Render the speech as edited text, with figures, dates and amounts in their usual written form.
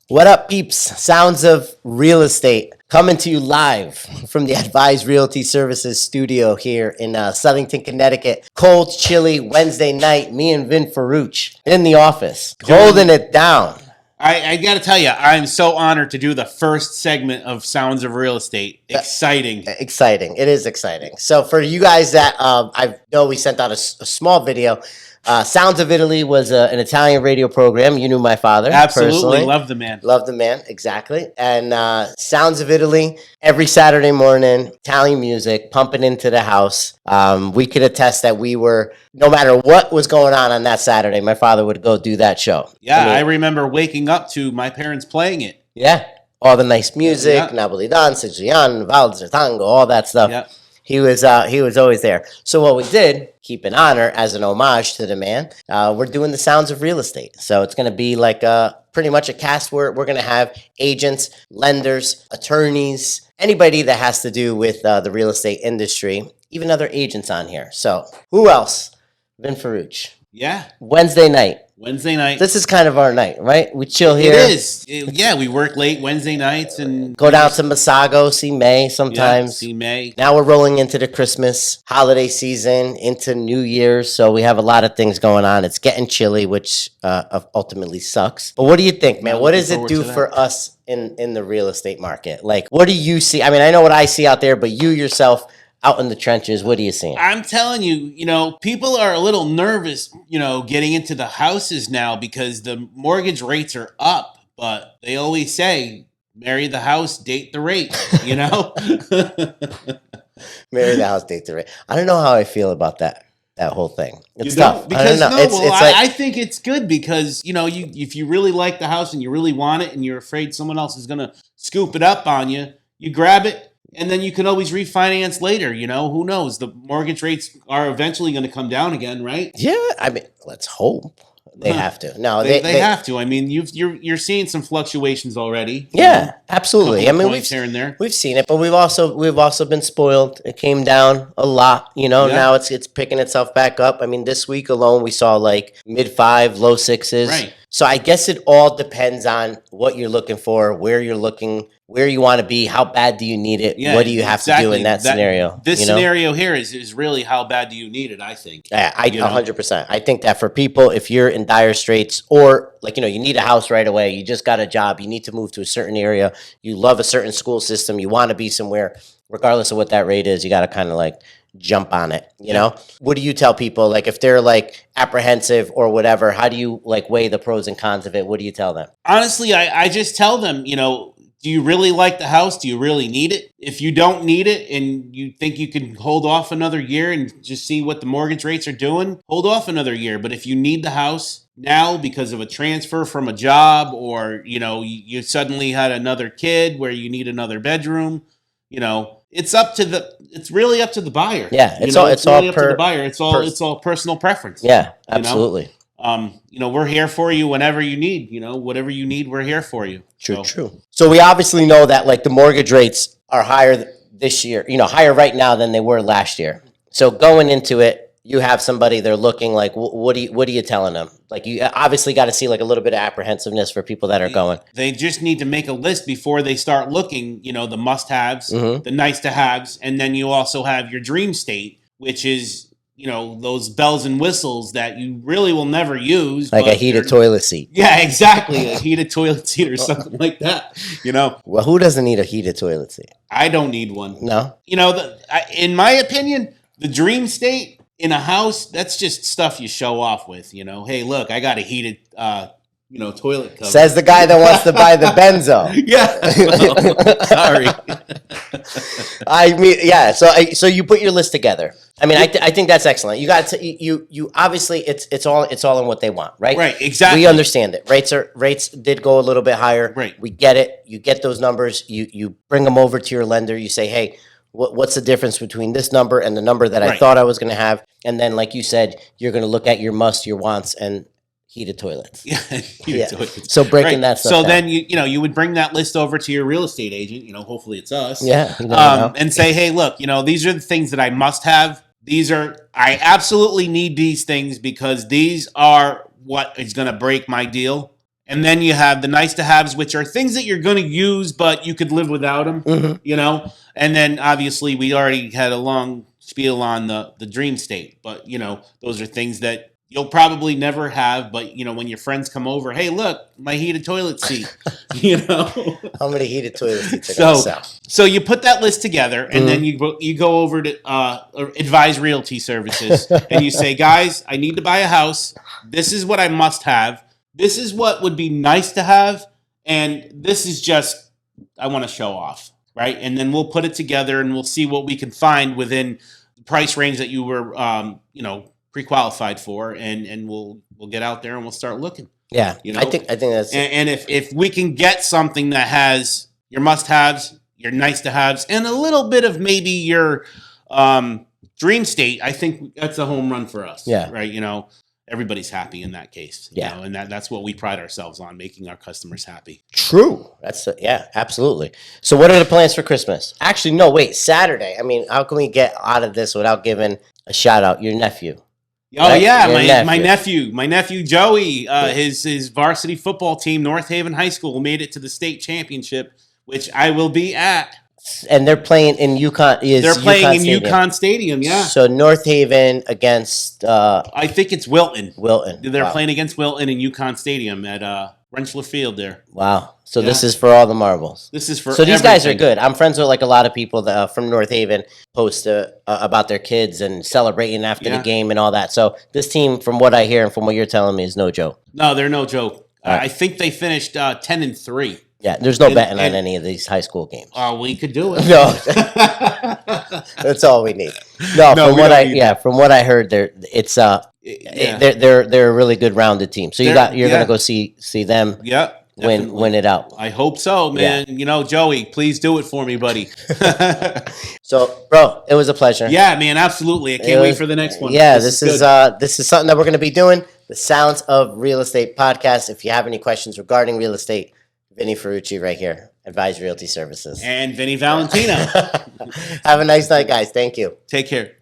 What up, peeps? Sounds of Real Estate coming to you live from the Advise Realty Services studio here in Southington, Connecticut. Cold, chilly Wednesday night. Me and Vin Ferrucci in the office, holding it down. I got to tell you, I'm so honored to do the first segment of Sounds of Real Estate. Exciting. Exciting. It is exciting. So for you guys that I know we sent out a small video. Sounds of Italy was an Italian radio program. You knew my father. Absolutely. Personally. Love the man. Love the man. Exactly. And Sounds of Italy, every Saturday morning, Italian music, pumping into the house. We could attest that we were, no matter what was going on that Saturday, my father would go do that show. Yeah, I remember waking up to my parents playing it. Yeah. All the nice music, Napolitan, Sicilian, Valzer, Tango, all that stuff. Yeah. He was always there. So what we did, keep in honor as an homage to the man, we're doing the Sounds of Real Estate. So it's going to be like pretty much a cast where we're going to have agents, lenders, attorneys, anybody that has to do with the real estate industry, even other agents on here. So who else? Vin Ferrucci. Yeah. Wednesday night. This is kind of our night, right? We chill here. It is. Yeah, we work late Wednesday nights and go down to Masago, see May sometimes. Yeah, see May. Now we're rolling into the Christmas holiday season, into New Year's, so we have a lot of things going on. It's getting chilly, which ultimately sucks. But what do you think, man? What does it do for us in the real estate market? Like, what do you see? I mean, I know what I see out there, but you yourself, out in the trenches, what are you seeing? I'm telling you, people are a little nervous, getting into the houses now because the mortgage rates are up. But they always say, marry the house, date the rate, Marry the house, date the rate. I don't know how I feel about that whole thing. It's tough. Because I don't know. I think it's good because, if you really like the house and you really want it and you're afraid someone else is going to scoop it up on you, you grab it. And then you can always refinance later, who knows? The mortgage rates are eventually going to come down again, right? Yeah, I mean, let's hope. They have to. No, they have to. I mean, you're seeing some fluctuations already. Yeah, absolutely. I mean, here and there. We've seen it, but we've also been spoiled. It came down a lot, Now it's picking itself back up. I mean, this week alone we saw like mid-5, low 6s. Right. So I guess it all depends on what you're looking for, where you're looking, where you want to be, how bad do you need it, what do you have to do in that scenario? This scenario here is really how bad do you need it, I think. Yeah, 100%. I think that for people, if you're in dire straits or you need a house right away, you just got a job, you need to move to a certain area, you love a certain school system, you want to be somewhere, regardless of what that rate is, you got to kind of jump on it, know? What do you tell people? If they're apprehensive or whatever, how do you weigh the pros and cons of it? What do you tell them? Honestly, I just tell them, do you really like the house? Do you really need it? If you don't need it and you think you can hold off another year and just see what the mortgage rates are doing, hold off another year. But if you need the house now because of a transfer from a job or, you suddenly had another kid where you need another bedroom, it's really up to the buyer. Yeah, it's all up to the buyer. It's all personal preference. Yeah, absolutely. We're here for you whenever you need, whatever you need, we're here for you. True. So we obviously know that the mortgage rates are higher this year, higher right now than they were last year. So going into it, you have somebody they're looking what are you telling them? You obviously got to see a little bit of apprehensiveness for people that are going. They just need to make a list before they start looking, the must-haves, the nice-to-haves, and then you also have your dream state, which is those bells and whistles that you really will never use. Like a heated toilet seat. Yeah, exactly. A heated toilet seat or something like that, Well, who doesn't need a heated toilet seat? I don't need one. No? In my opinion, the dream state in a house, that's just stuff you show off with, Hey, look, I got a heated toilet cover. Says the guy that wants to buy the Benzo. Yeah. Sorry. I mean, yeah. So you put your list together. I mean, I think that's excellent. You got to you obviously it's all in what they want, right? Right. Exactly. We understand it. Rates did go a little bit higher. Right. We get it. You get those numbers. You bring them over to your lender. You say, hey, what's the difference between this number and the number that I thought I was going to have? And then, like you said, you're going to look at your musts, your wants, and heated toilets. Yeah, heated toilets. So breaking that stuff So down. then you would bring that list over to your real estate agent. Hopefully it's us. Yeah. And say, hey, look, these are the things that I must have. I absolutely need these things because these are what is going to break my deal. And then you have the nice to haves, which are things that you're going to use, but you could live without them, you know? And then obviously we already had a long spiel on the dream state, but you know, those are things that you'll probably never have. But you know, when your friends come over, hey, look, my heated toilet seat, you know? How many heated toilet seats are going to sell? So you put that list together, and then you go over to Advise Realty Services, and you say, guys, I need to buy a house. This is what I must have. This is what would be nice to have, and this is just I want to show off, right? And then we'll put it together, and we'll see what we can find within the price range that you were, pre-qualified for, and we'll get out there and we'll start looking. Yeah, you know, I think that's and if we can get something that has your must-haves, your nice-to-haves, and a little bit of maybe your dream state, I think that's a home run for us. Yeah, right. You know. Everybody's happy in that case. Yeah. You know, and that's what we pride ourselves on, making our customers happy. True. Yeah, absolutely. So what are the plans for Christmas? Actually, no, wait, Saturday. I mean, how can we get out of this without giving a shout out? Your nephew. Oh, right? yeah, Your my nephew Joey, his varsity football team, North Haven High School, made it to the state championship, which I will be at. And they're playing in UConn. They're playing in UConn Stadium, yeah. So North Haven against I think it's Wilton. They're Wow. playing against Wilton in UConn Stadium at Rentschler Field there. Wow. So this is for all the marbles. This is for So these guys are everything. good. I'm friends with like a lot of people that, from North Haven post about their kids and celebrating after the game and all that. So this team, from what I hear and from what you're telling me, is no joke. No, they're no joke. Right. I think they finished 10-3. Yeah, there's no betting on any of these high school games. Oh, we could do it. No, that's all we need. No, from what I heard, they're a really good rounded team. So you're gonna go see them. Yeah, win it out. I hope so, man. Yeah. You know, Joey, please do it for me, buddy. So, bro, it was a pleasure. Yeah, man, absolutely. I can't wait for the next one. Yeah, this is something that we're gonna be doing. The Sounds of Real Estate podcast. If you have any questions regarding real estate, Vinnie Ferrucci right here, Advise Realty Services. And Vinnie Valentino. Have a nice night, guys. Thank you. Take care.